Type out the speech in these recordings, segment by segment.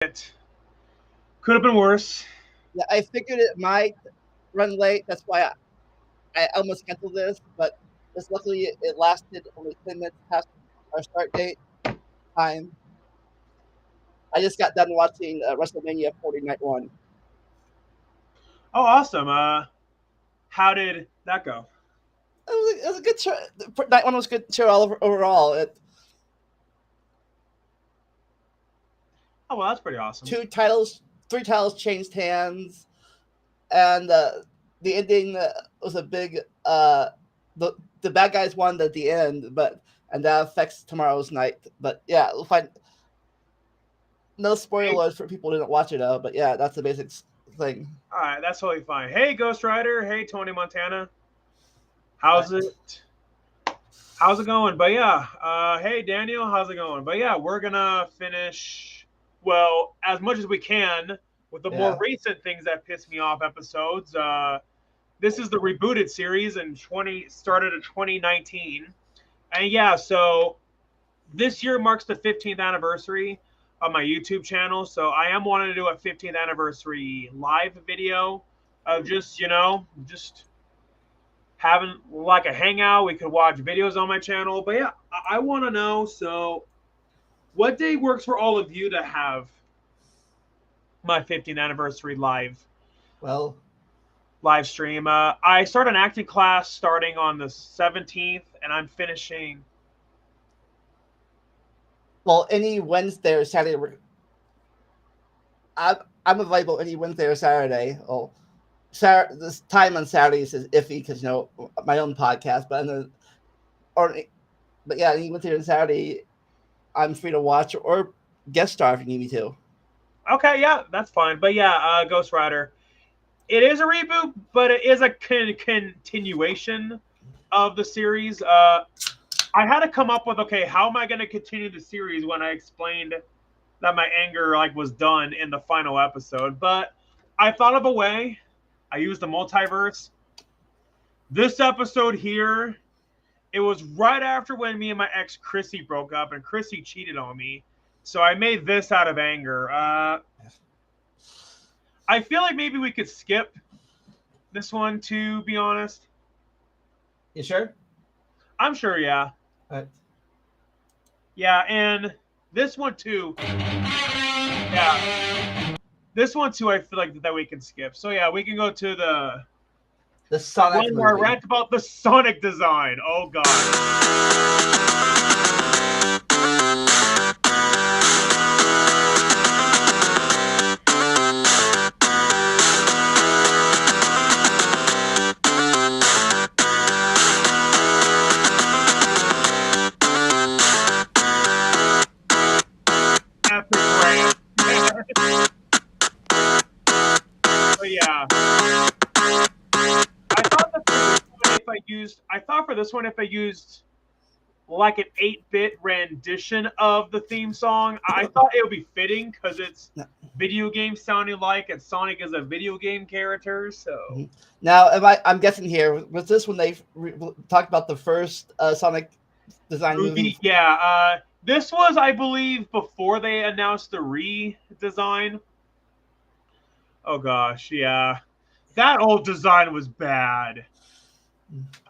It could have been worse. Yeah, I figured it might run late. That's why I almost canceled this, but just luckily it lasted only 10 minutes past our start date time. I just got done watching WrestleMania 40 Night 1. Oh, awesome. How did that go? It was a good show. Night 1 was a good show overall. Oh, well, that's pretty awesome. Three titles changed hands, and the ending was a big. The bad guys won at the end, and that affects tomorrow's night. But yeah, we'll find no Hey, spoilers for people who didn't watch it out. But yeah, that's the basic thing. all right, that's totally fine. Hey, Ghost Rider. Hey, Tony Montana. All right. How's it? How's it going? But yeah, hey, Daniel. How's it going? But yeah, we're gonna finish well as much as we can with the more Yeah. recent things that piss me off episodes. This is the rebooted series and 20 started in 2019. And yeah, so this year marks the 15th anniversary of my YouTube channel. So I am wanting to do a 15th anniversary live video of just having like a hangout. We could watch videos on my channel. But yeah, I want to know. So, what day works for all of you to have my 15th anniversary Well, live stream? I start an acting class starting on the 17th, and I'm finishing. any Wednesday or Saturday. I'm I'm available any Wednesday or Saturday. Well, this time on Saturdays is iffy because my own podcast, or but yeah, any Wednesday and Saturday I'm free to watch or guest star if you need me to. Okay, yeah, that's fine. But yeah, Ghost Rider. It is a reboot, but it is a continuation of the series. I had to come up with okay, how am I going to continue the series when I explained that my anger was done in the final episode? But I thought of a way. I used the multiverse. This episode here, it was right after when me and my ex Chrissy broke up, and Chrissy cheated on me. So I made this out of anger. I feel like maybe we could skip this one, to be honest. You sure? I'm sure, yeah. All right. Yeah, and this one too. Yeah. This one too, I feel like that we can skip. So yeah, we can go to The the Sonic one where I movie. rant about the Sonic design. Oh god. Epic rant. But yeah. I thought for this one if I used like an 8-bit rendition of the theme song, I thought it would be fitting because it's video game sounding like, and Sonic is a video game character. So Now, I'm guessing here, was this when they talked about the first Sonic design movie? movie, yeah. This was, I believe, before they announced the redesign. Oh gosh, yeah. That old design was bad.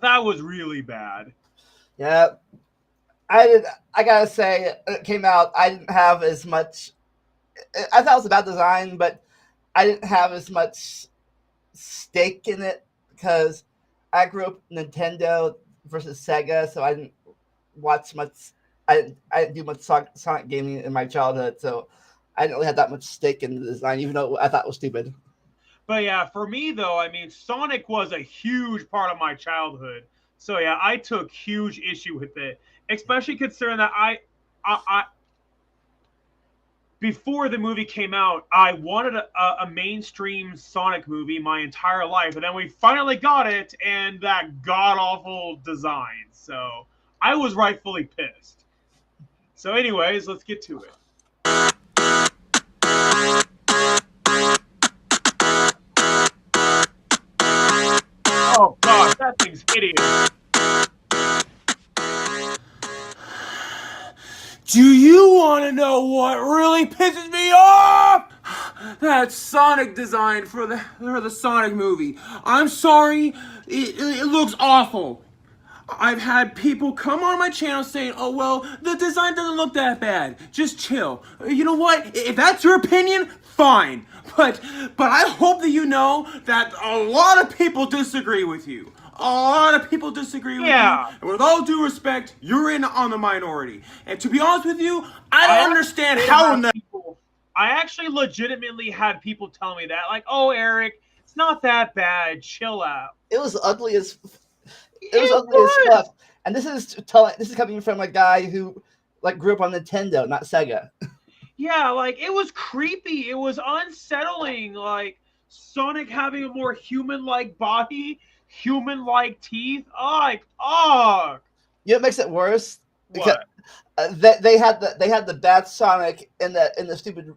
That was really bad. Yeah, I gotta say, it came out. I didn't have as much. I thought it was a bad design, but I didn't have as much stake in it because I grew up Nintendo versus Sega, so I didn't watch much. I didn't do much Sonic gaming in my childhood, so I didn't really have that much stake in the design, even though I thought it was stupid. But yeah, for me though, I mean, Sonic was a huge part of my childhood. So yeah, I took huge issue with it, especially considering that I before the movie came out, I wanted a mainstream Sonic movie my entire life, and then we finally got it, and that god awful design. So I was rightfully pissed. So, anyways, let's get to it. Oh god, that thing's hideous. Do you want to know what really pisses me off? That Sonic design for the Sonic movie. I'm sorry, it looks awful. I've had people come on my channel saying, oh, well, the design doesn't look that bad. Just chill. You know what? If that's your opinion, fine. But I hope that you know that a lot of people disagree with you. A lot of people disagree with you. Yeah. And with all due respect, you're in on the minority. And to be honest with you, I don't understand I actually legitimately had people tell me that. Like, oh, Eric, it's not that bad. Chill out. It was ugly as fuck. And this is coming from a guy who like grew up on Nintendo, not Sega. Yeah, like it was creepy. It was unsettling. Like Sonic having a more human-like body, human-like teeth. Like, oh. You know what makes it worse? Because, What? they had the bad Sonic in the stupid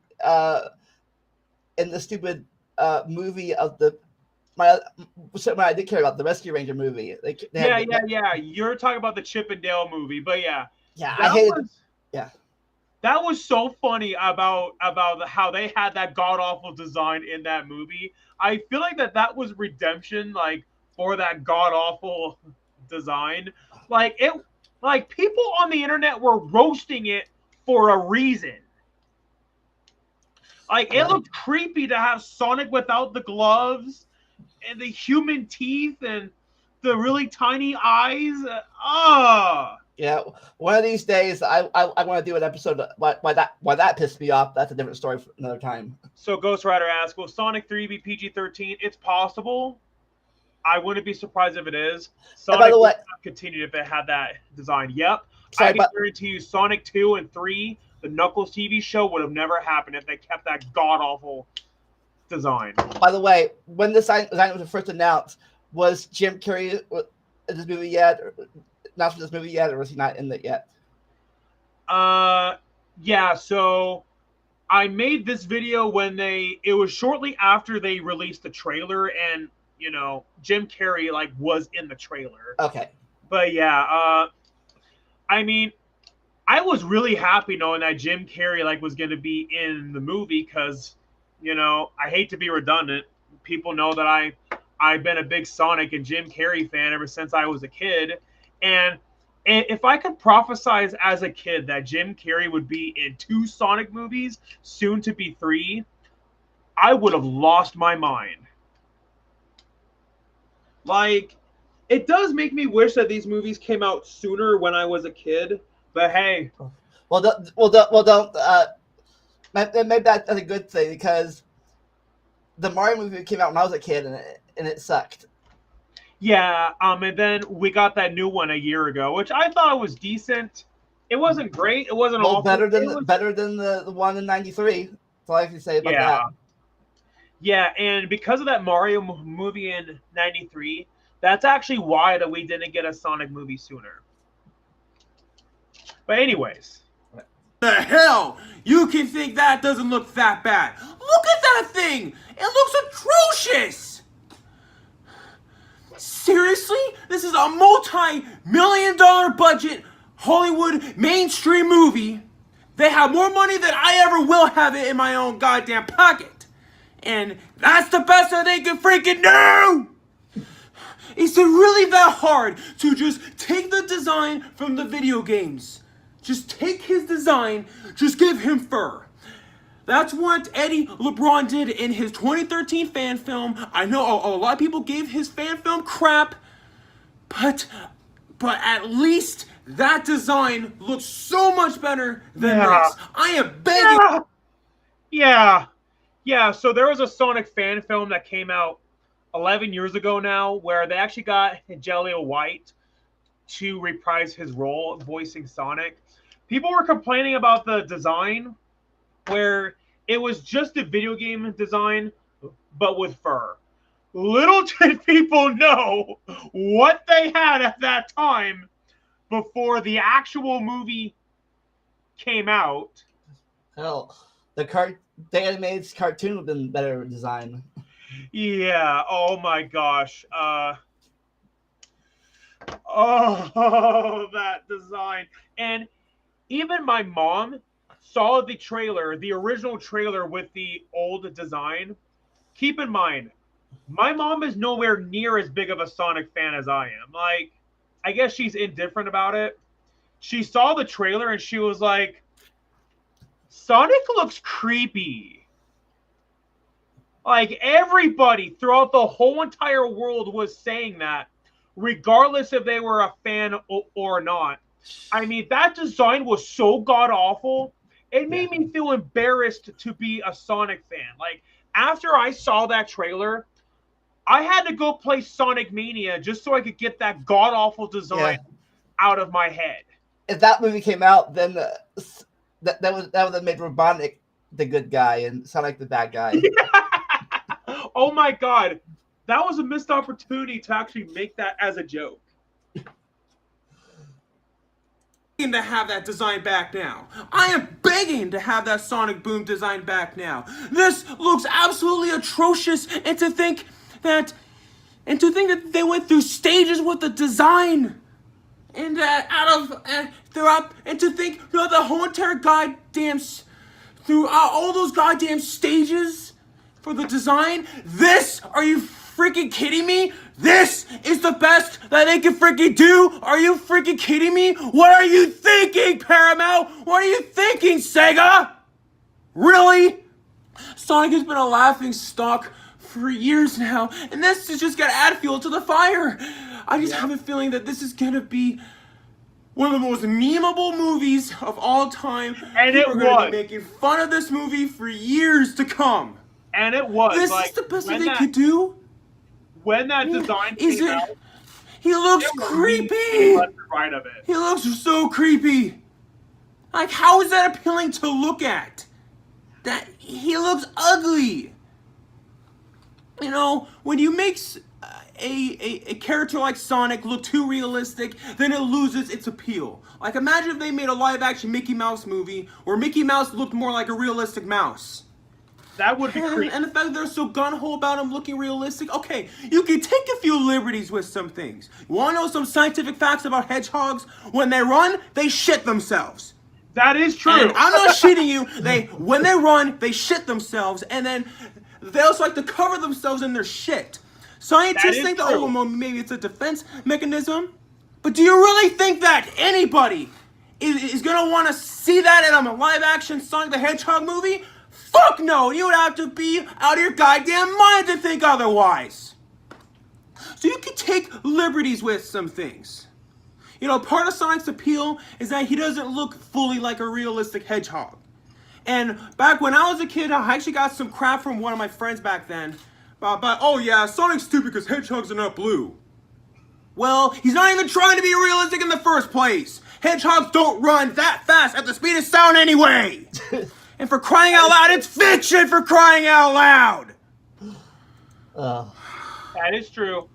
movie of the something I did care about, the Rescue Ranger movie. Yeah. You're talking about the Chip and Dale movie, but yeah. Yeah, I hated. That was so funny about how they had that god awful design in that movie. I feel like that was redemption, like for that god awful design. Like people on the internet were roasting it for a reason. Like it looked creepy to have Sonic without the gloves and the human teeth and the really tiny eyes. Yeah, one of these days I want to do an episode of why that pissed me off. That's a different story for another time. So Ghost Rider asks, will Sonic 3 be PG-13? It's possible. I wouldn't be surprised if it is. Sonic would not continue if it had that design. Yep. I can guarantee you Sonic 2 and 3, the Knuckles TV show, would have never happened if they kept that god-awful design. By the way, when this design was first announced, was Jim Carrey in this movie yet? Not for this movie yet, or was he not in it yet? Yeah, so I made this video when it was shortly after they released the trailer, and you know, Jim Carrey like was in the trailer. Okay. But yeah, I mean, I was really happy knowing that Jim Carrey like was gonna be in the movie because, you know, I hate to be redundant. People know that I've been a big Sonic and Jim Carrey fan ever since I was a kid. And if I could prophesize as a kid that Jim Carrey would be in 2 Sonic movies, soon to be 3, I would have lost my mind. Like, it does make me wish that these movies came out sooner when I was a kid. But hey, don't. Maybe that's a good thing because the Mario movie came out when I was a kid and it sucked. Yeah, and then we got that new one a year ago, which I thought was decent. It wasn't great. It wasn't awful. Better than the one in '93. That's all I can say about that. Yeah, and because of that Mario movie in '93, that's actually why that we didn't get a Sonic movie sooner. But anyways. The hell? You can think that doesn't look that bad. Look at that thing! It looks atrocious! Seriously? This is a multi-million-dollar budget Hollywood mainstream movie. They have more money than I ever will have it in my own goddamn pocket. And that's the best that they can freaking do! Is it really that hard to just take the design from the video games? Just take his design, just give him fur. That's what Eddie LeBron did in his 2013 fan film. I know a lot of people gave his fan film crap, but at least that design looks so much better than this. I am begging. Yeah, so there was a Sonic fan film that came out 11 years ago now where they actually got Jaleel White to reprise his role voicing Sonic. People were complaining about the design where it was just a video game design, but with fur. Little did people know what they had at that time before the actual movie came out. Hell, the animated cartoon would have been better design. Yeah, oh my gosh. That design. And even my mom, saw the trailer, the original trailer with the old design, keep in mind, my mom is nowhere near as big of a Sonic fan as I am. Like, I guess she's indifferent about it. She saw the trailer and she was like, Sonic looks creepy. Like, everybody throughout the whole entire world was saying that, regardless if they were a fan or not. I mean, that design was so god awful. It made me feel embarrassed to be a Sonic fan. Like, after I saw that trailer, I had to go play Sonic Mania just so I could get that god awful design out of my head. If that movie came out, then that would have made Robotnik the good guy and Sonic the bad guy. Oh my god, that was a missed opportunity to actually make that as a joke. To have that design back now. I am begging to have that Sonic Boom design back now. This looks absolutely atrocious, and to think that they went through stages with the design, and to think throughout the whole entire goddamn throughout all those goddamn stages for the design. Are you freaking kidding me? This is the best that they can freaking do? Are you freaking kidding me? What are you thinking, Paramount? What are you thinking, Sega? Really? Sonic has been a laughing stock for years now, and this is just gonna add fuel to the fire. I just have a feeling that this is gonna be one of the most memeable movies of all time. And People are gonna be making fun of this movie for years to come. And it was. This like, is the best that they could do. When that design came out, he looks creepy. Right of it. He looks so creepy. Like, how is that appealing to look at? That he looks ugly. You know, when you make a character like Sonic look too realistic, then it loses its appeal. Like, imagine if they made a live-action Mickey Mouse movie where Mickey Mouse looked more like a realistic mouse. That would be creepy. And the fact that they're so gun-ho about him looking realistic, okay, you can take a few liberties with some things. You want to know some scientific facts about hedgehogs? When they run, they shit themselves. That is true. And I'm not shitting you. When they run, they shit themselves, and then they also like to cover themselves in their shit. Scientists think that, oh, well, maybe it's a defense mechanism. But do you really think that anybody is going to want to see that in a live-action Sonic the Hedgehog movie? Fuck no! You would have to be out of your goddamn mind to think otherwise. So you can take liberties with some things. You know, part of Sonic's appeal is that he doesn't look fully like a realistic hedgehog. And back when I was a kid, I actually got some crap from one of my friends back then. But oh yeah, Sonic's stupid because hedgehogs are not blue. Well, he's not even trying to be realistic in the first place. Hedgehogs don't run that fast at the speed of sound anyway. And for crying out loud, it's fiction for crying out loud. That is true.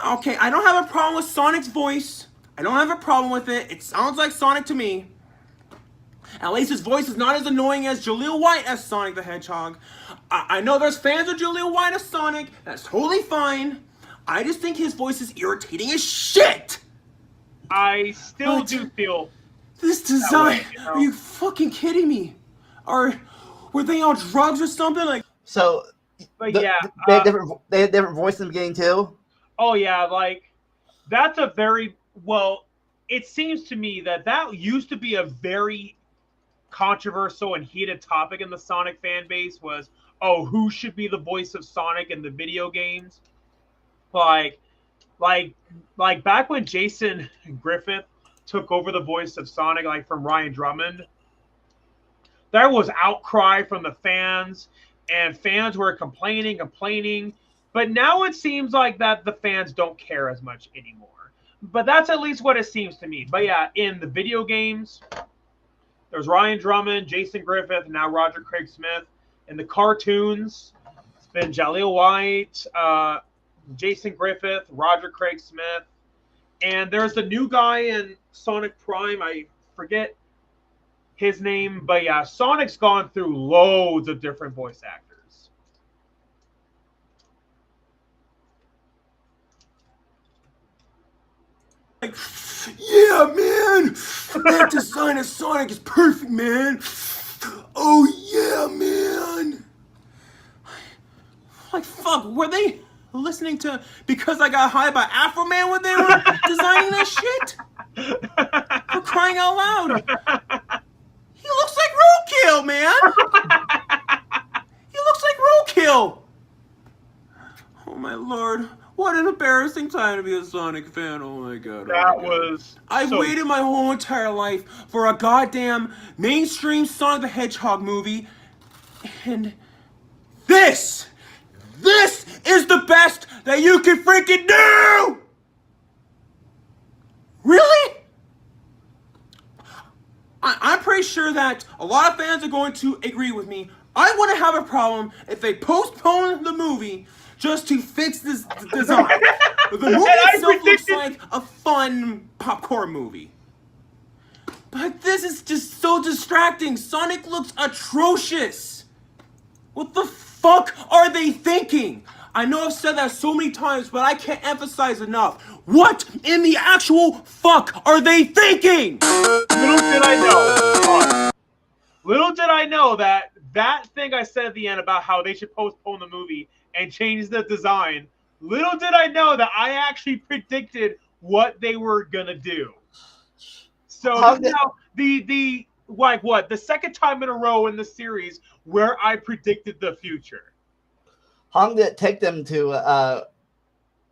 Okay, I don't have a problem with Sonic's voice. I don't have a problem with it. It sounds like Sonic to me. At least his voice is not as annoying as Jaleel White as Sonic the Hedgehog. I know there's fans of Jaleel White as Sonic. That's totally fine. I just think his voice is irritating as shit. I still do feel this design. Way, you know? Are you fucking kidding me? Were they on drugs or something? Like, so, but they had different voices in the beginning too. Oh yeah, like that's a very well. It seems to me that used to be a very controversial and heated topic in the Sonic fan base. Was, oh, who should be the voice of Sonic in the video games? Like back when Jason Griffith took over the voice of Sonic, like from Ryan Drummond, there was outcry from the fans, and fans were complaining. But now it seems like that the fans don't care as much anymore. But that's at least what it seems to me. But yeah, in the video games, there's Ryan Drummond, Jason Griffith, and now Roger Craig Smith. In the cartoons, it's been Jaleel White, Jason Griffith, Roger Craig Smith. And there's the new guy in Sonic Prime. I forget his name, but yeah, Sonic's gone through loads of different voice actors. like Yeah, man! That design of Sonic is perfect, man! Oh, yeah, man! Like, fuck, were they listening to Because I Got High by Afro Man when they were designing this shit? For crying out loud! He looks like Roadkill, man! He looks like Roadkill! Oh my lord. What an embarrassing time to be a Sonic fan. Oh my god. That God. was. I've waited my whole entire life for a goddamn mainstream Sonic the Hedgehog movie. And this is the best that you can freaking do! Really? I'm pretty sure that a lot of fans are going to agree with me. I wouldn't have a problem if they postpone the movie just to fix this design. The movie itself looks like a fun popcorn movie. But this is just so distracting. Sonic looks atrocious. What the fuck are they thinking? I know I've said that so many times, but I can't emphasize enough. What in the actual fuck are they thinking? Little did I know. Little did I know that thing I said at the end about how they should postpone the movie and change the design. Little did I know that I actually predicted what they were gonna do. So now the second time in a row in the series where I predicted the future. How long did it take them to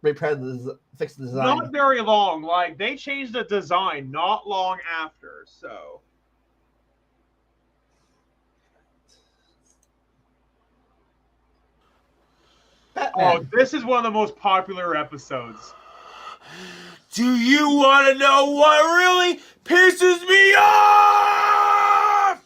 fix the design? Not very long. Like, they changed the design not long after. So. Oh, this is one of the most popular episodes. Do you want to know what really pisses me off?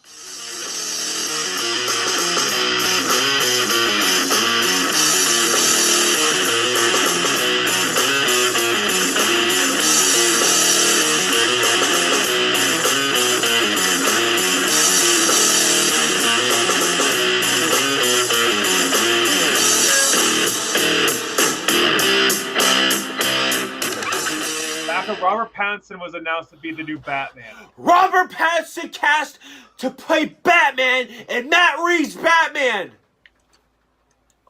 Robert Pattinson was announced to be the new Batman. Robert Pattinson cast to play Batman and Matt Reeves Batman.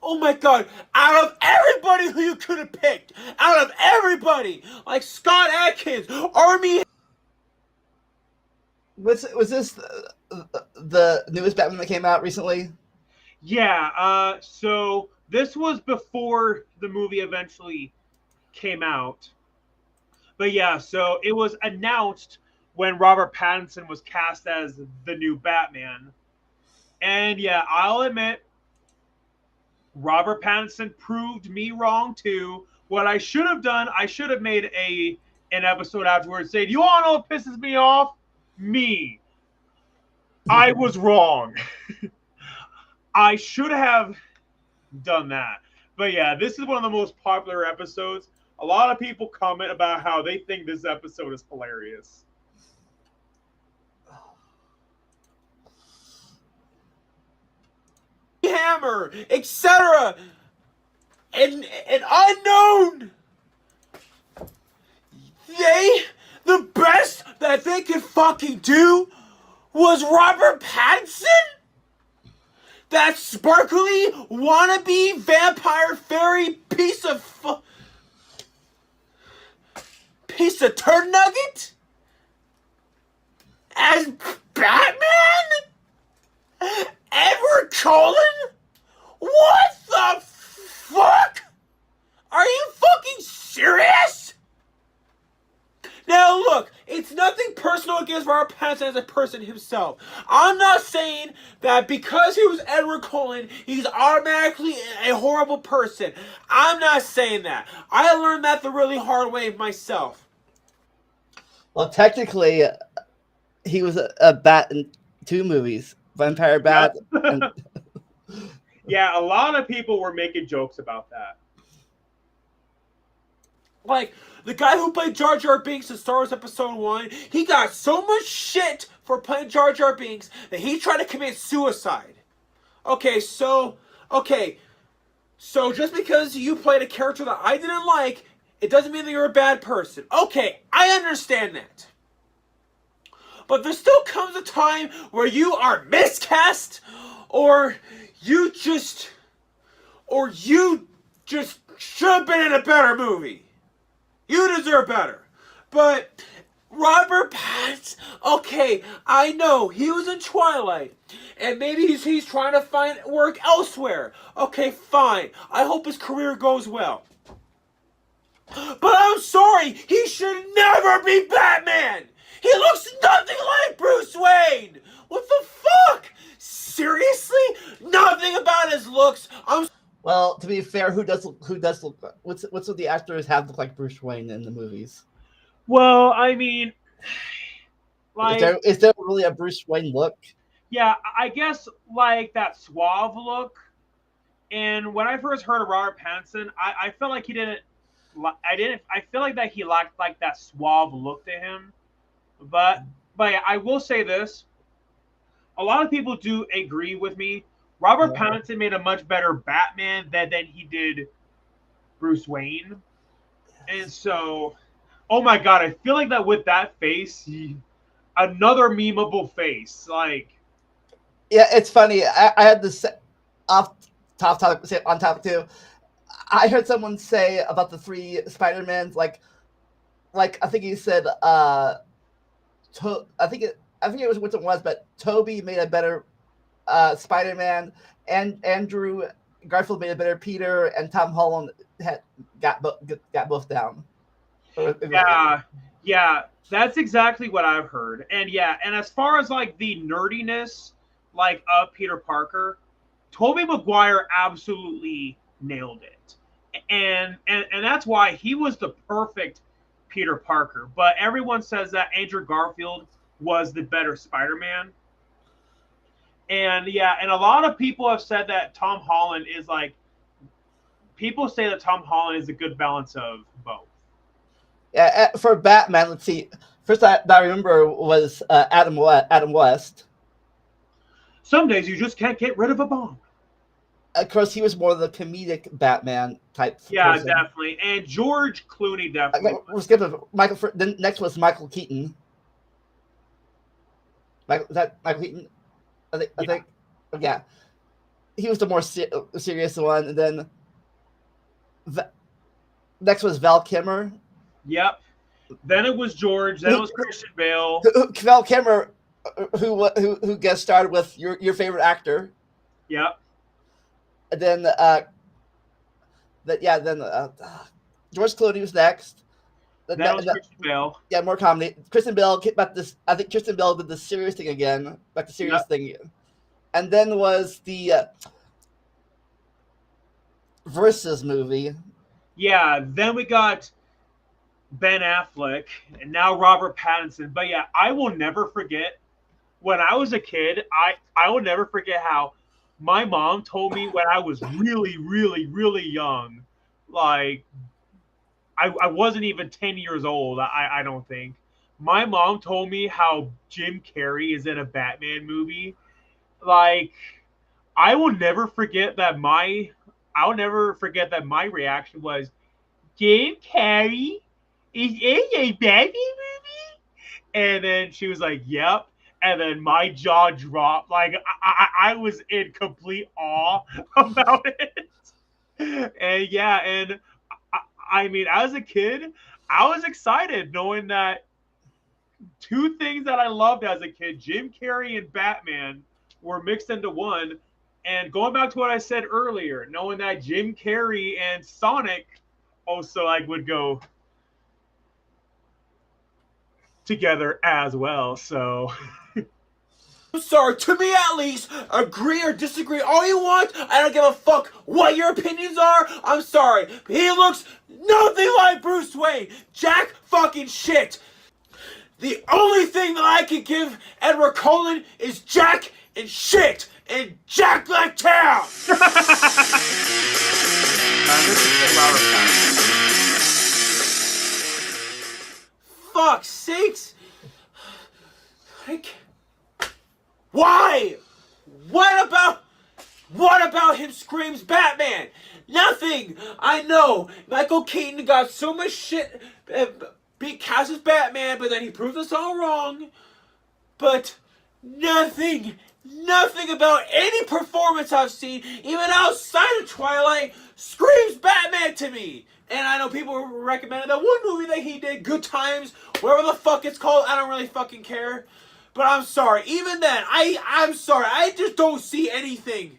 Oh my god, out of everybody who you could have picked, out of everybody, like Scott Adkins, Armie. Was this the newest Batman that came out recently? Yeah, so this was before the movie eventually came out. But yeah, so it was announced when Robert Pattinson was cast as the new Batman. And yeah, I'll admit, Robert Pattinson proved me wrong too. What I should have done, I should have made an episode afterwards saying, you all know what pisses me off? Me. I was wrong. I should have done that. But yeah, this is one of the most popular episodes. A lot of people comment about how they think this episode is hilarious. Hammer, etc. And unknown. The best that they could fucking do was Robert Pattinson? That sparkly, wannabe, vampire, fairy piece of turd nugget? As Batman? Edward Cullen? What the fuck? Are you fucking serious? Now look, it's nothing personal against Robert Pattinson as a person himself. I'm not saying that because he was Edward Cullen, he's automatically a horrible person. I'm not saying that. I learned that the really hard way myself. Well, technically, he was a bat in 2 movies. Vampire Bat. And... Yeah, a lot of people were making jokes about that. Like, the guy who played Jar Jar Binks in Star Wars Episode 1, he got so much shit for playing Jar Jar Binks that he tried to commit suicide. Okay, so just because you played a character that I didn't like, it doesn't mean that you're a bad person. Okay, I understand that. But there still comes a time where you are miscast, or you just should have been in a better movie. You deserve better. But Robert Pattinson, okay, I know he was in Twilight, and maybe he's trying to find work elsewhere. Okay, fine. I hope his career goes well. But I'm sorry, he should never be Batman. He looks nothing like Bruce Wayne. What the fuck? Seriously? Nothing about his looks. Well, to be fair, who does look? What's what the actors have look like Bruce Wayne in the movies? Well, I mean, like, is there really a Bruce Wayne look? yeah, I guess like that suave look. And when I first heard of Robert Pattinson, I felt like he didn't. I feel like that he lacked like that suave look to him. But yeah, I will say this: a lot of people do agree with me. Robert Pattinson made a much better Batman than he did Bruce Wayne, and so, oh my god, I feel like that with that face, another memeable face, like. Yeah, it's funny. I had this off top topic on topic too. I heard someone say about the 3 Spider-Mans, like I think he said, I think it was which one was, but Toby made a better Spider-Man, and Andrew Garfield made a better Peter, and Tom Holland got both down. Yeah, that's exactly what I've heard. And yeah, and as far as like the nerdiness, like of Peter Parker, Tobey Maguire absolutely nailed it, and that's why he was the perfect Peter Parker. But everyone says that Andrew Garfield was the better Spider-Man. And yeah, and a lot of people have said that Tom Holland is like, people say that Tom Holland is a good balance of both. Yeah, for Batman, let's see. First that I remember was Adam West. Some days you just can't get rid of a bomb. Of course, he was more the comedic Batman type. Yeah, person. definitely. And George Clooney definitely. We'll skip it. Michael. Then next was Michael Keaton. Is that Michael Keaton? I think. Yeah. He was the more serious one, and then next was Val Kilmer. Yep. Then it was George. Then it was Christian Bale. Val Kilmer, who guest starred with your favorite actor. Yep. And then George Clooney was next. Then it was Christian Bale. Yeah, more comedy. Christian Bale, but this, I think Christian Bale did the serious thing again, like the serious thing. And then was the Versus movie. Yeah, then we got Ben Affleck, and now Robert Pattinson. But yeah, I will never forget when I was a kid. I will never forget how my mom told me when I was really, really, really young, like I wasn't even 10 years old. I don't think my mom told me how Jim Carrey is in a Batman movie. Like, I will never forget that my reaction was, Jim Carrey is in a Batman movie? And then she was like, yep. And then my jaw dropped. Like, I was in complete awe about it. And yeah, and I mean, as a kid, I was excited knowing that 2 things that I loved as a kid, Jim Carrey and Batman, were mixed into one. And going back to what I said earlier, knowing that Jim Carrey and Sonic also like would go together as well. So I'm sorry, to me at least, agree or disagree all you want. I don't give a fuck what your opinions are. I'm sorry, but he looks nothing like Bruce Wayne. Jack fucking shit. The only thing that I can give Edward Cullen is Jack and shit and Jack like town. Fuck sakes. Why? What about him screams Batman? Nothing. I know Michael Keaton got so much shit being cast as Batman, but then he proved us all wrong. But nothing about any performance I've seen, even outside of Twilight, screams Batman to me. And I know people recommended that one movie that he did, Good Times, whatever the fuck it's called. I don't really fucking care. But I'm sorry. Even then, I'm sorry. I just don't see anything.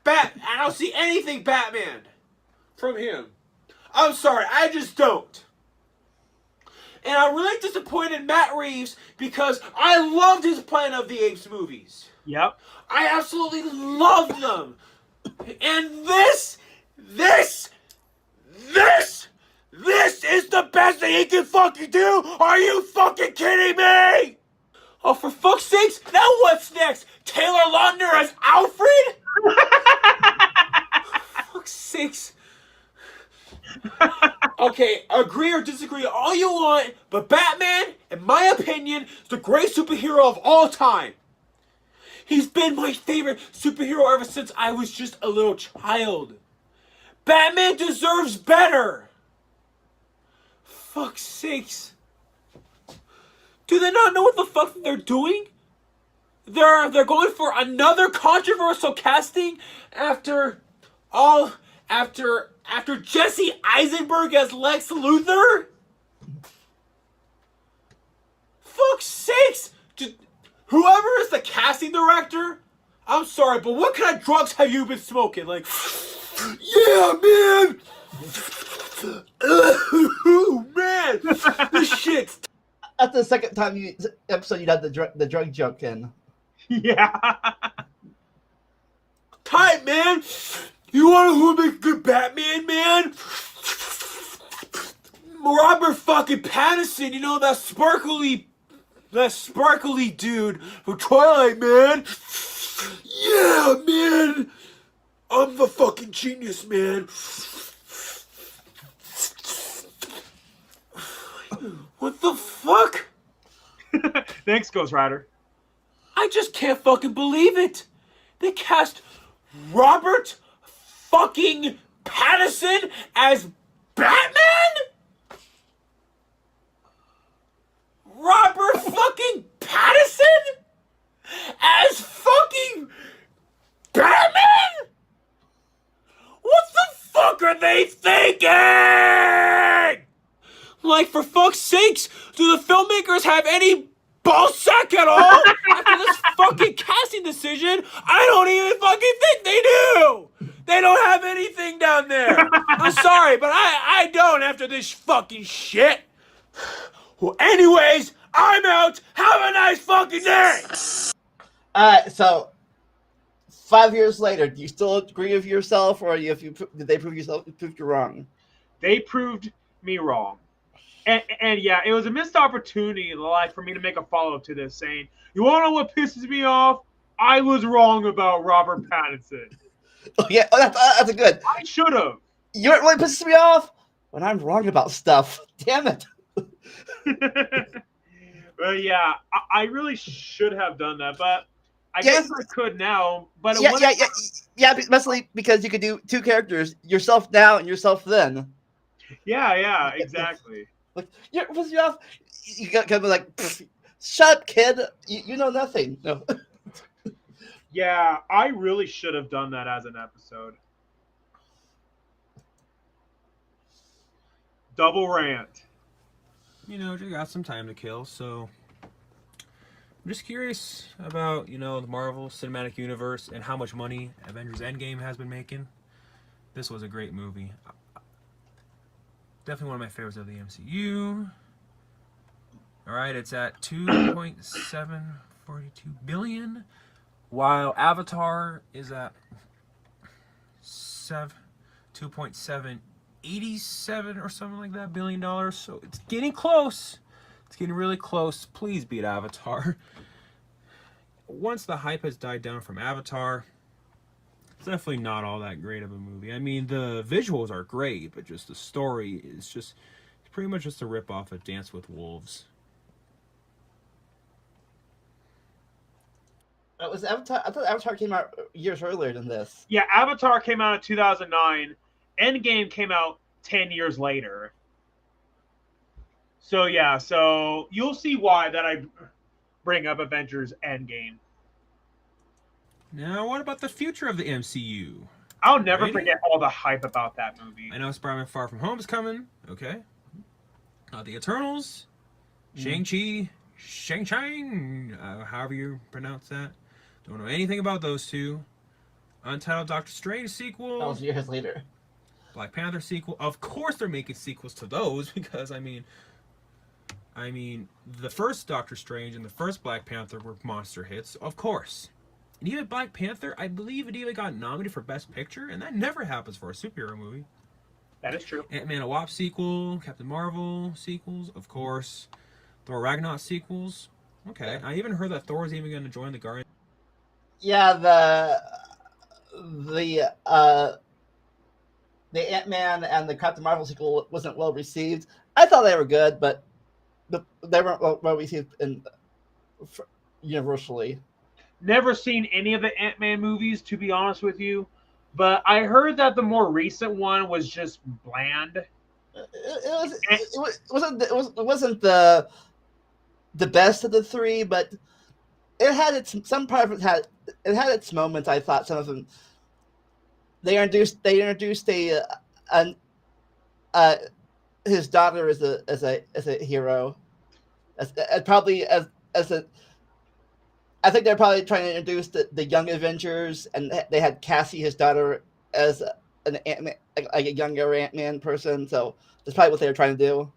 I don't see anything Batman from him. I'm sorry. I just don't. And I'm really disappointed in Matt Reeves because I loved his Planet of the Apes movies. Yep. I absolutely loved them. And this is the best that he can fucking do? Are you fucking kidding me? Oh, for fuck's sakes, now what's next? Taylor Lautner as Alfred? For fuck's sakes. Okay, agree or disagree all you want, but Batman, in my opinion, is the greatest superhero of all time. He's been my favorite superhero ever since I was just a little child. Batman deserves better. Fuck's sakes. Do they not know what the fuck they're doing? They're going for another controversial casting after Jesse Eisenberg as Lex Luthor? Fuck's sakes! Whoever is the casting director, I'm sorry, but what kind of drugs have you been smoking? Like, yeah, man! Oh, man! This shit's... That's the second time episode you had the drug joke in. Yeah. Tight, man! You wanna know who would make a good Batman, man? Robert fucking Pattinson, you know, that sparkly dude from Twilight, man. Yeah, man. I'm the fucking genius, man. What the fuck? Thanks, Ghost Rider. I just can't fucking believe it. They cast Robert fucking Pattinson as Batman? Robert fucking Pattinson as fucking Batman? What the fuck are they thinking? Like, for fuck's sakes, do the filmmakers have any ballsack at all? After this fucking casting decision, I don't even fucking think they do. They don't have anything down there. I'm sorry, but I don't after this fucking shit. Well, anyways, I'm out. Have a nice fucking day. Alright, so 5 years later, do you still agree with yourself, or did they prove you wrong? They proved me wrong. And yeah, it was a missed opportunity, like, for me to make a follow-up to this, saying, you want to know what pisses me off? I was wrong about Robert Pattinson. Oh, yeah, that's a good. I should have. You know what really pisses me off? When I'm wrong about stuff. Damn it. Well, yeah, I really should have done that, but I guess I could now. But yeah, especially because you could do two characters, yourself now and yourself then. Yeah, exactly. Like, you're pissing me off. You got to be like, shut up, kid. You know nothing. No. Yeah, I really should have done that as an episode. Double rant. You know, just got some time to kill, so I'm just curious about, the Marvel Cinematic Universe and how much money Avengers Endgame has been making. This was a great movie. Definitely one of my favorites of the MCU. Alright, it's at 2.742 billion, while Avatar is at 2.787 or something like that $billion. So it's getting close. It's getting really close. Please beat Avatar. Once the hype has died down from Avatar, it's definitely not all that great of a movie. I mean, the visuals are great, but just the story is just pretty much just a rip-off of Dance with Wolves. It was Avatar. I thought Avatar came out years earlier than this. Yeah, Avatar came out in 2009. Endgame came out 10 years later. So yeah, so you'll see why that I bring up Avengers Endgame. Now, what about the future of the MCU? I'll never Ready? forget all the hype about that movie. I know Spider-Man Far From Home is coming. Okay. The Eternals, Shang-Chi, Shang-Chang, however you pronounce that. Don't know anything about those two. Untitled Doctor Strange sequel. That was years later. Black Panther sequel. Of course they're making sequels to those because, I mean, the first Doctor Strange and the first Black Panther were monster hits. Of course. And even Black Panther, I believe it even got nominated for Best Picture, and that never happens for a superhero movie. That is true. Ant-Man a Wasp sequel, Captain Marvel sequels, of course. Thor Ragnarok sequels. Okay. I even heard that Thor is even going to join the Guardians. Yeah, the Ant-Man and the Captain Marvel sequel wasn't well received. I thought they were good, but they weren't well received universally. Never seen any of the Ant-Man movies, to be honest with you. But I heard that the more recent one was just bland. It wasn't the best of the three, but it had some part of it had its moments. I thought some of them. They introduced his daughter as a hero, I think they're probably trying to introduce the young Avengers, and they had Cassie, his daughter, as a younger Ant-Man person. So that's probably what they were trying to do.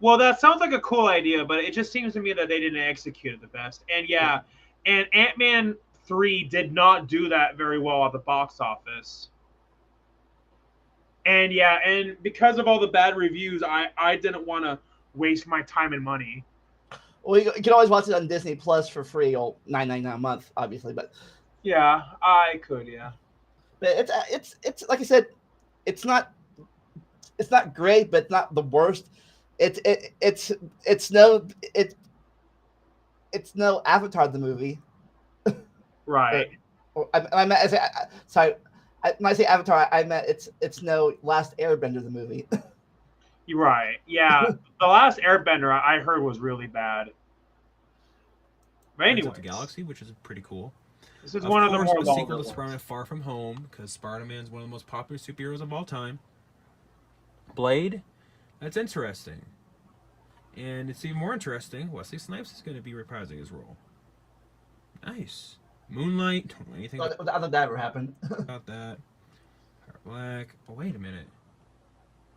Well, that sounds like a cool idea, but it just seems to me that they didn't execute it the best. And yeah, and Ant-Man 3 did not do that very well at the box office. And yeah, and because of all the bad reviews, I didn't want to waste my time and money. Well, you can always watch it on Disney Plus for free, or $9.99 a month, obviously. But yeah, I could, yeah. But it's like I said, it's not great, but it's not the worst. It's no Avatar the movie. Right. Sorry. When I say Avatar, I meant it's no Last Airbender the movie. You're right. Yeah, the last Airbender I heard was really bad. But anyway, the Galaxy, which is pretty cool. This is one of the more a sequel to ones. Spider-Man Far From Home, because Spider-Man is one of the most popular superheroes of all time. Blade, that's interesting. And it's even more interesting, Wesley Snipes is going to be reprising his role. Nice. Moonlight, don't know anything Other than that ever happened. about that. Black. Oh, wait a minute.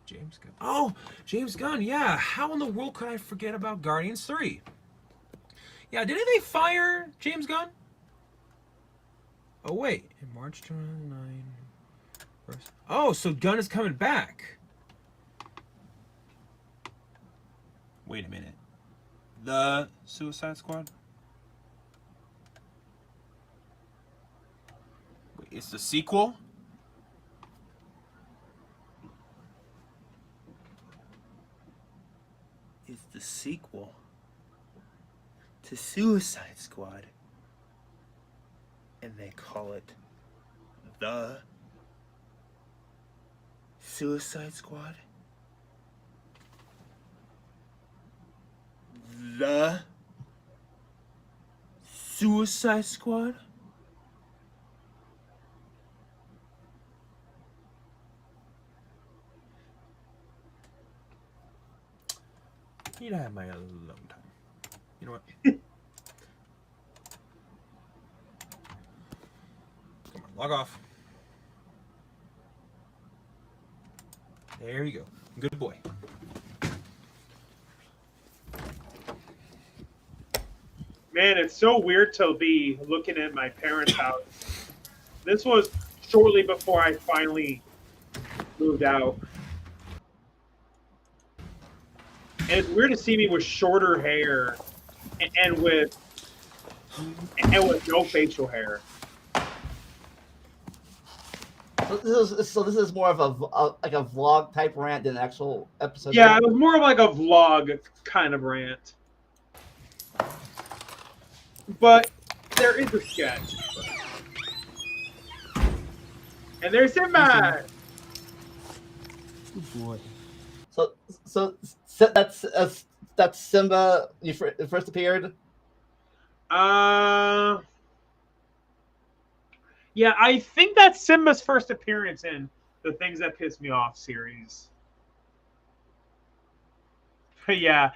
James Gunn. Oh, James Gunn, yeah. How in the world could I forget about Guardians 3? Yeah, didn't they fire James Gunn? Oh, wait. In March 29. Oh, so Gunn is coming back. Wait a minute. The Suicide Squad? Wait, it's the sequel? It's the sequel to Suicide Squad. And they call it The Suicide Squad? The Suicide Squad? You'd have my alone time. You know what? Come on, log off. There you go. Good boy. Man, it's so weird to be looking at my parents' house. This was shortly before I finally moved out. And it's weird to see me with shorter hair and with no facial hair. So this is more of like a vlog type rant than an actual episode. Yeah, it was more of like a vlog kind of rant. But there is a sketch. And there's Simba. Good boy. So that's Simba. You first appeared. Yeah, I think that's Simba's first appearance in the Things That Piss Me Off series. But yeah,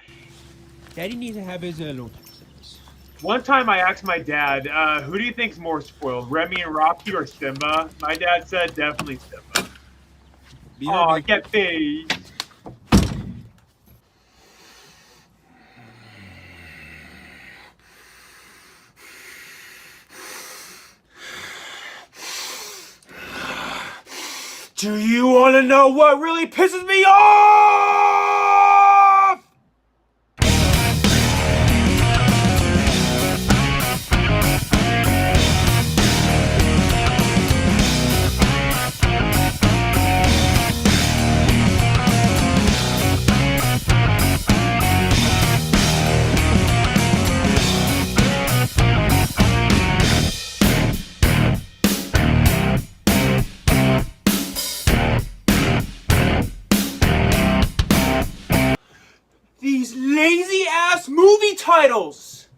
Daddy needs to have his alone time service. one time I asked my dad, who do you think's more spoiled, Remy and Rocky or Simba? My dad said definitely Simba. Oh, get paid. Do you want to know what really pisses me off? These lazy ass movie titles.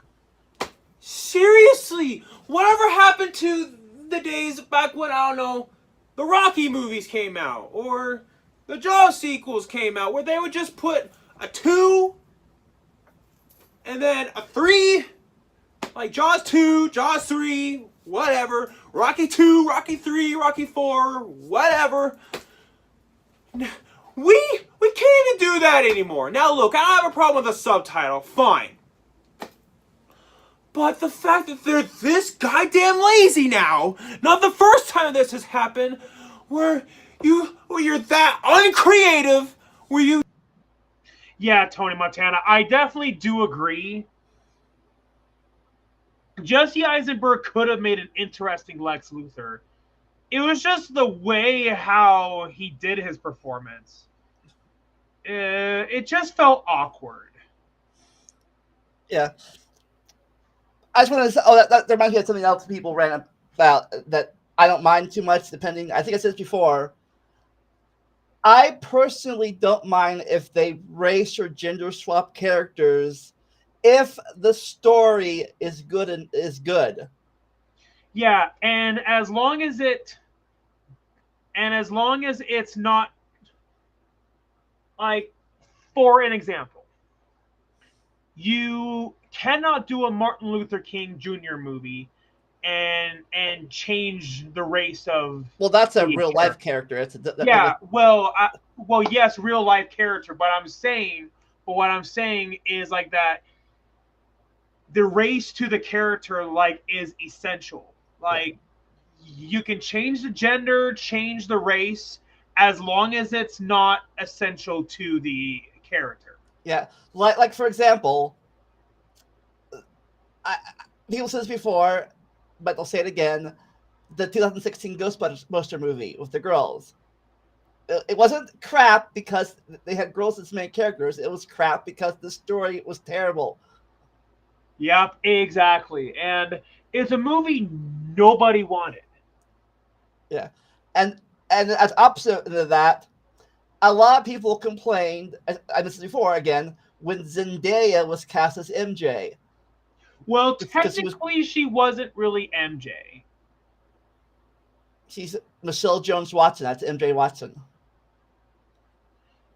Seriously, whatever happened to the days back when, I don't know, the Rocky movies came out or the Jaws sequels came out, where they would just put a 2 and then a 3, like Jaws 2, Jaws 3, whatever, Rocky 2, Rocky 3, Rocky 4, whatever. We can't even do that anymore. Now look, I don't have a problem with a subtitle, fine. But the fact that they're this goddamn lazy now, not the first time this has happened, where you're that uncreative, where you... Yeah, Tony Montana, I definitely do agree. Jesse Eisenberg could have made an interesting Lex Luthor. It was just the way how he did his performance. It just felt awkward. Yeah. I just want to say, that reminds me of something else people ran about that I don't mind too much, depending. I think I said this before. I personally don't mind if they race or gender swap characters if the story is good and is good. Yeah, and as long as it's not, like, for an example, you cannot do a Martin Luther King Jr. movie and change the race of. Well, that's a real life character. It's Yes, real life character. But what I'm saying is like that. The race to the character like is essential. Like you can change the gender, change the race, as long as it's not essential to the character. Yeah, like for example, people said this before, but they'll say it again. The 2016 Ghostbuster movie with the girls. It wasn't crap because they had girls as main characters. It was crap because the story was terrible. Yep, exactly. And it's a movie nobody wanted. Yeah, and as opposite of that, a lot of people complained. I mentioned before again when Zendaya was cast as MJ. Well, technically, she wasn't really MJ. She's Michelle Jones Watson. That's MJ Watson.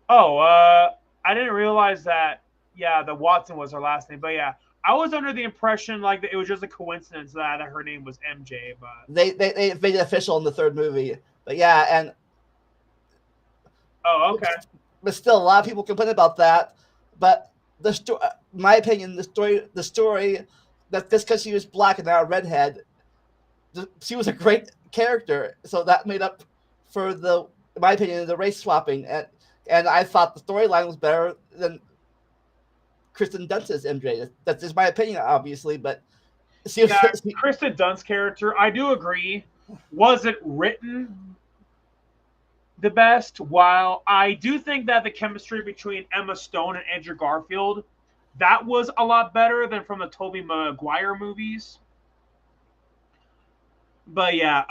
Oh, I didn't realize that. Yeah, the Watson was her last name, but yeah, I was under the impression like that it was just a coincidence that her name was MJ. But they made it official in the third movie. But yeah, and okay. But still, a lot of people complain about that. But the story, my opinion, the story that just because she was black and now a redhead, she was a great character. So that made up for in my opinion, the race swapping. And I thought the storyline was better than Kristen Dunst's MJ. That's just my opinion, obviously. But Kristen Dunst's character, I do agree, wasn't written the best. While I do think that the chemistry between Emma Stone and Andrew Garfield, that was a lot better than from the Tobey Maguire movies. But yeah,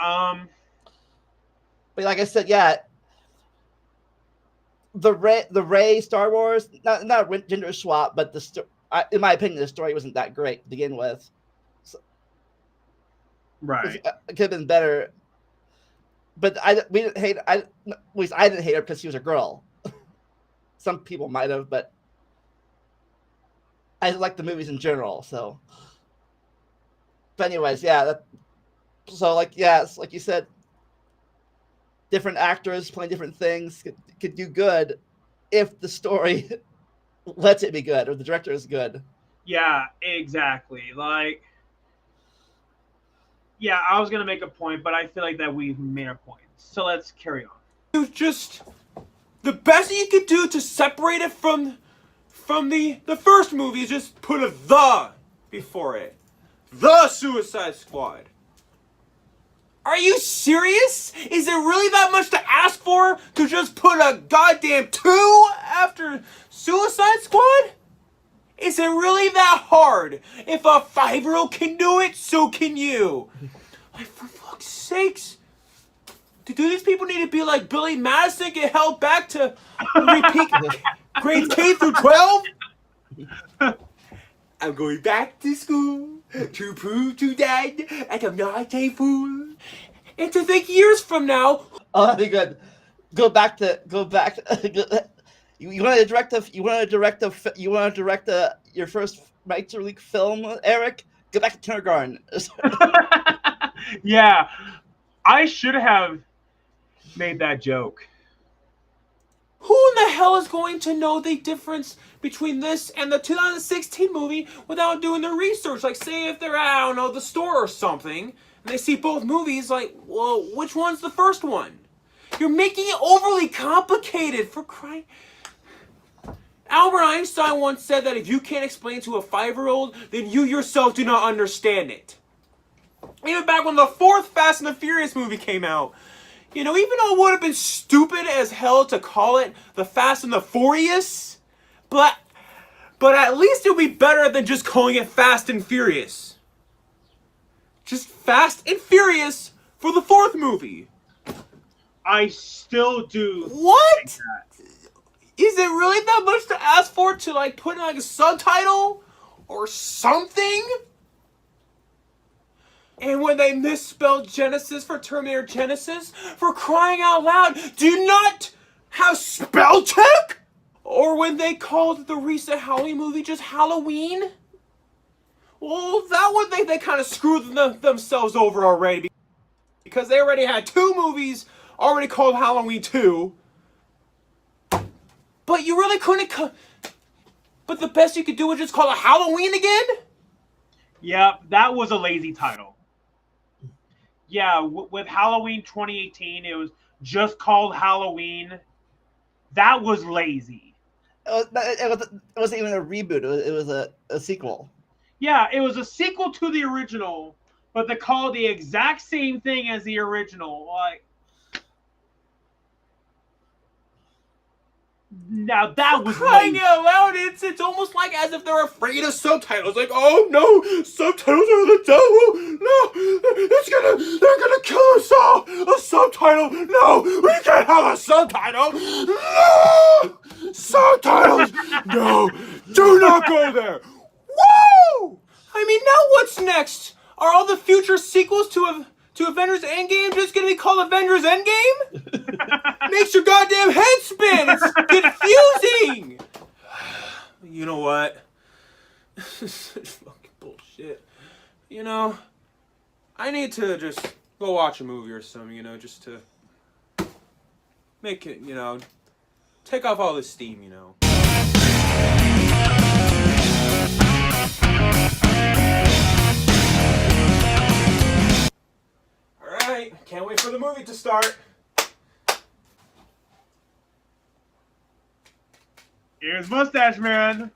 But like I said, yeah, the Ray Star Wars, not a gender swap, but in my opinion, the story wasn't that great to begin with. So, right. it could have been better. But we didn't hate. At least I didn't hate her because she was a girl. Some people might have, but I like the movies in general. So, but anyways, yeah. So it's like you said, different actors playing different things could do good if the story lets it be good or the director is good. Yeah, exactly. Like, yeah, I was gonna make a point, but I feel like that we've made our point. So let's carry on. It was just the best you could do to separate it from the first movie is just put a "the" before it. The Suicide Squad. Are you serious? Is it really that much to ask for to just put a goddamn 2 after Suicide Squad? Is it really that hard? If a 5-year-old can do it, so can you. Like, for fuck's sakes. Do these people need to be like Billy Madison, get held back to repeat grades K through 12? I'm going back to school to prove to Dad that I'm not a fool. And to think years from now. Oh, that'd be good. Go back. You want to direct your first major league film, Eric? Go back to kindergarten. Yeah, I should have made that joke. Who in the hell is going to know the difference between this and the 2016 movie without doing the research? Like, say if they're at, I don't know, the store or something, and they see both movies, like, well, which one's the first one? You're making it overly complicated, for crying. Albert Einstein once said that if you can't explain to a 5-year-old, then you yourself do not understand it. Even back when the 4th Fast and the Furious movie came out, you know, even though it would have been stupid as hell to call it the Fast and the Furious, but at least it would be better than just calling it Fast and Furious. Just Fast and Furious for the 4th movie. I still do. What? Is it really that much to ask for to like put in like a subtitle or something? And when they misspelled Genesis for Terminator Genesis, for crying out loud, do you not have spell check? Or when they called the recent Halloween movie just Halloween? Well, that one they kind of screwed themselves over already, because they already had 2 movies already called Halloween 2. But you really couldn't. But the best you could do was just call it Halloween again? Yeah, that was a lazy title. Yeah, with Halloween 2018, it was just called Halloween. That was lazy. It wasn't even a reboot. It was a sequel. Yeah, it was a sequel to the original, but they called the exact same thing as the original. Like, now that was crying out loud. It's almost like as if they're afraid of subtitles. Like, oh no, subtitles are the devil. No, they're gonna kill us all. A subtitle? No, we can't have a subtitle. No, subtitles. No, do not go there. Woo! I mean, now what's next? Are all the future sequels to Avengers Endgame just gonna be called Avengers Endgame? Makes your goddamn head spin! It's confusing! You know what? This is such fucking bullshit. You know, I need to just go watch a movie or something, you know, just to make it, you know, take off all this steam, you know. Alright, can't wait for the movie to start. Here's Mustache Man.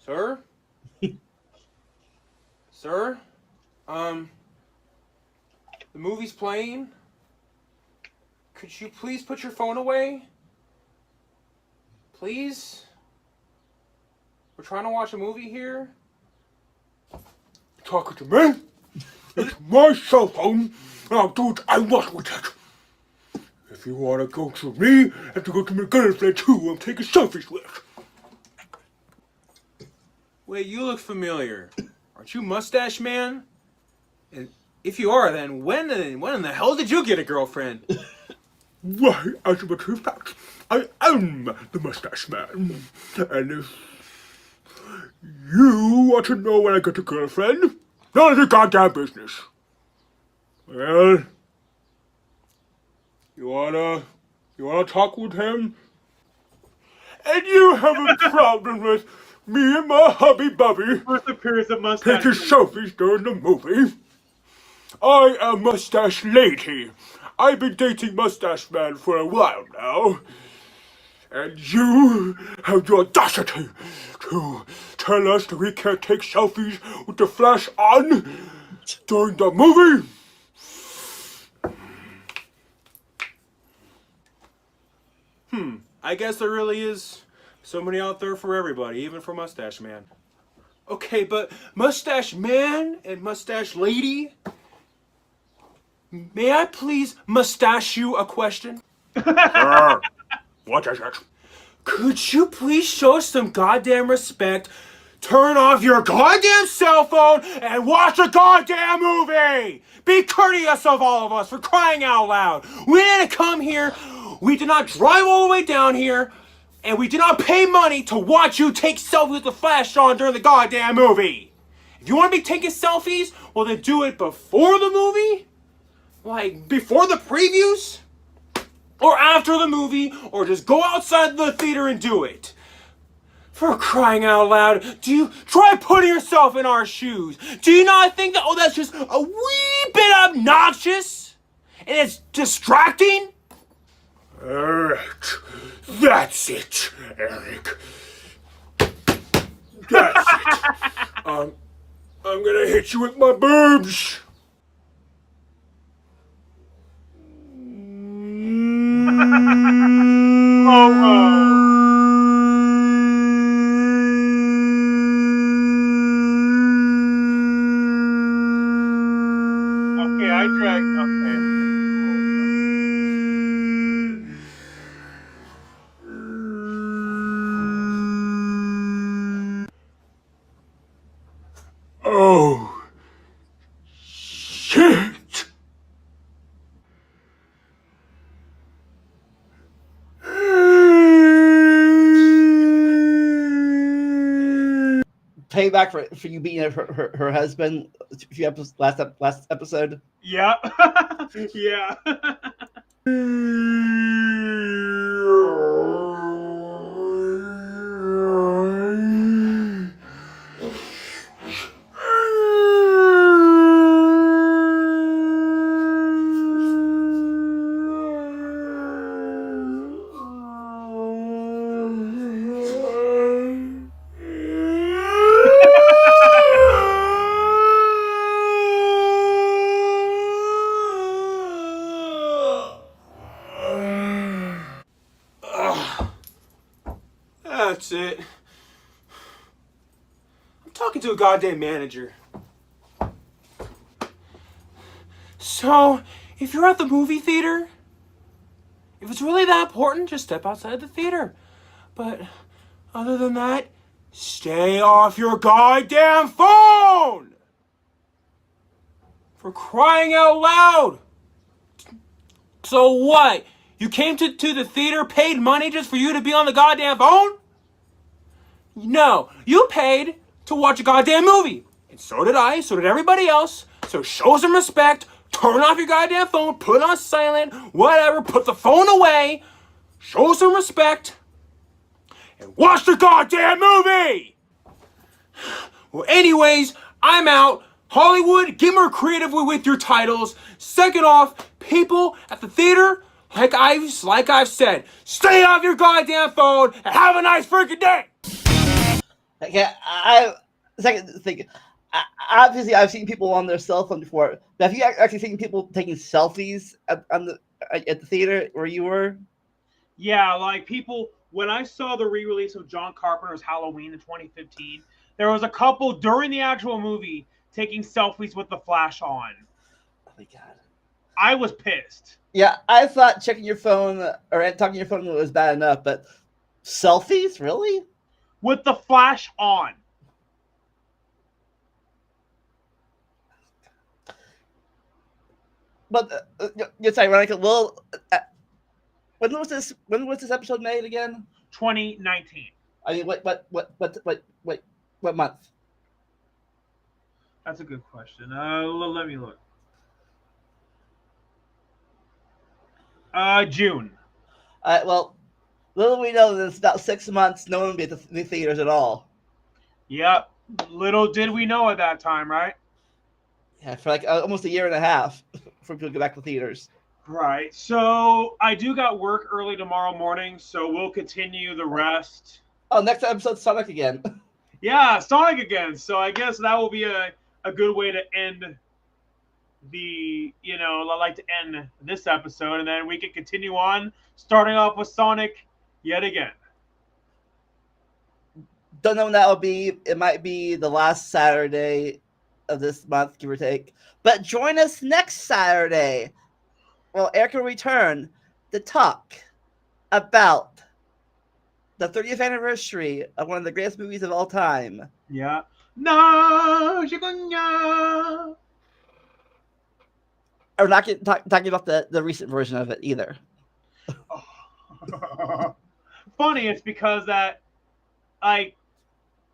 Sir? Sir? The movie's playing. Could you please put your phone away? Please? We're trying to watch a movie here. Talking to me? It's my cell phone, and I'll do what I want with it. If you want to go to me, you have to go to my girlfriend too. I'm taking selfies with. Wait, you look familiar. Aren't you Mustache Man? And if you are, then when in the hell did you get a girlfriend? Why, as a matter of fact, I am the Mustache Man. And if you want to know when I get a girlfriend, none of your goddamn business. Well, you wanna talk with him? And you have a problem with me and my hubby Bubby First appearance of Mustache. taking selfies during the movie? I am Mustache Lady. I've been dating Mustache Man for a while now. And you have the audacity to tell us that we can't take selfies with the flash on during the movie? I guess there really is somebody out there for everybody, even for Mustache Man. Okay, but Mustache Man and Mustache Lady, may I please mustache you a question? Sure. What is it? Could you please show some goddamn respect, turn off your goddamn cell phone, and watch a goddamn movie? Be courteous of all of us, for crying out loud. We didn't come here, we did not drive all the way down here, and we did not pay money to watch you take selfies with the flash on during the goddamn movie. If you want to be taking selfies, well then do it before the movie? Like, before the previews? Or after the movie, or just go outside the theater and do it. For crying out loud, do you try putting yourself in our shoes? Do you not think that, that's just a wee bit obnoxious? And it's distracting? Alright, that's it, Eric. That's it. I'm gonna hit you with my boobs. Okay, I tried. Okay. Oh, shit! Payback for you beating her husband. A few last episode. Yeah. Yeah. That's it. I'm talking to a goddamn manager. So, if you're at the movie theater, if it's really that important, just step outside the theater. But other than that, stay off your goddamn phone! For crying out loud! So what? You came to the theater, paid money just for you to be on the goddamn phone? No, you paid to watch a goddamn movie. And so did I, so did everybody else. So show some respect, turn off your goddamn phone, put it on silent, whatever, put the phone away, show some respect, and watch the goddamn movie! Well, anyways, I'm out. Hollywood, get more creative with your titles. Second off, people at the theater, like I've said, stay off your goddamn phone and have a nice freaking day! Yeah, second thing. Obviously, I've seen people on their cell phone before, but have you actually seen people taking selfies on at the theater where you were? Yeah, like people, when I saw the re-release of John Carpenter's Halloween in 2015, there was a couple during the actual movie taking selfies with the flash on. Oh my god. I was pissed. Yeah, I thought checking your phone or talking your phone was bad enough, but selfies, really? With the flash on. But it's ironic. Well, when was this? When was this episode made again? 2019. I mean, what month? That's a good question. Let me look. June. Well, little we know that it's about 6 months. No one will be at the theaters at all. Yep. Little did we know at that time, right? Yeah, for like almost a year and a half for people to go back to theaters. Right. So I do got work early tomorrow morning, so we'll continue the rest. Oh, next episode, Sonic again. Yeah, Sonic again. So I guess that will be a good way to end I like to end this episode, and then we can continue on, starting off with Sonic yet again. Don't know when that will be. It might be the last Saturday of this month, give or take. But join us next Saturday. Well, Eric will return to talk about the 30th anniversary of one of the greatest movies of all time. Yeah. No, Shigunya. We're not talking about the recent version of it either. Funny, it's because that, like,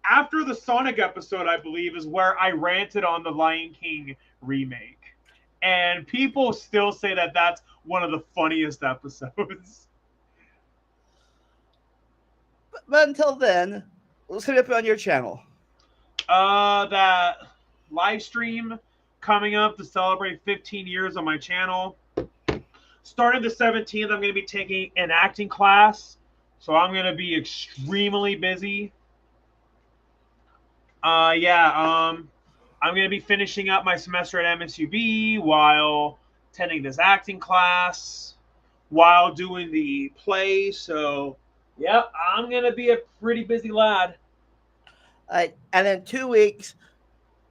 after the Sonic episode, I believe, is where I ranted on the Lion King remake. And people still say that that's one of the funniest episodes. But until then, let's hit up on your channel. That live stream coming up to celebrate 15 years on my channel. Starting the 17th, I'm going to be taking an acting class. So I'm going to be extremely busy. I'm going to be finishing up my semester at MSUB while attending this acting class, while doing the play. So, yep, I'm going to be a pretty busy lad. And in 2 weeks,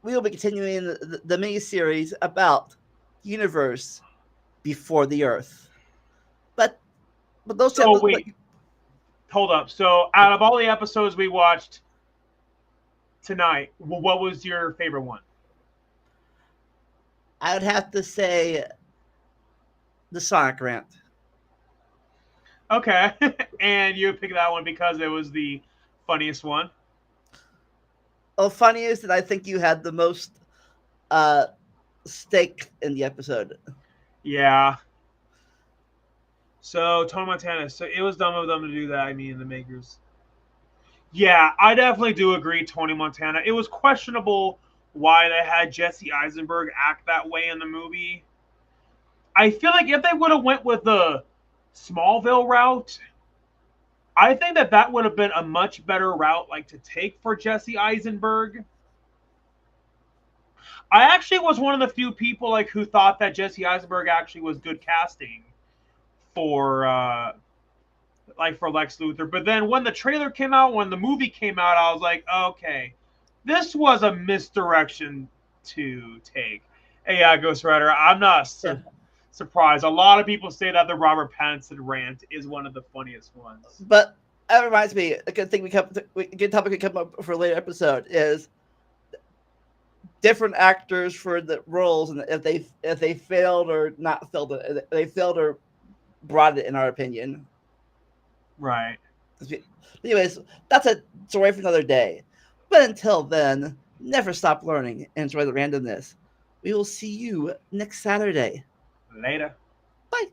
we will be continuing the mini-series about the universe before the Earth. But those So, wait. Hold up. So, out of all the episodes we watched tonight, what was your favorite one? I would have to say the Sonic rant. Okay. And you picked that one because it was the funniest one? Oh, funniest, and I think you had the most stake in the episode. Yeah. So, Tony Montana. So, it was dumb of them to do that, I mean, the makers. Yeah, I definitely do agree, Tony Montana. It was questionable why they had Jesse Eisenberg act that way in the movie. I feel like if they would have went with the Smallville route, I think that would have been a much better route like to take for Jesse Eisenberg. I actually was one of the few people like who thought that Jesse Eisenberg actually was good casting for for Lex Luthor. But then when the trailer came out, when the movie came out, I was like, okay, this was a misdirection to take. Hey, Ghost Rider, I'm not surprised. A lot of people say that the Robert Pattinson rant is one of the funniest ones. But that reminds me, a good thing a good topic we come up for a later episode is different actors for the roles, and if they failed or not failed, if they failed or brought it, in our opinion. Right. Anyways, that's a story for another day. But until then, never stop learning and enjoy the randomness. We will see you next Saturday. Later. Bye.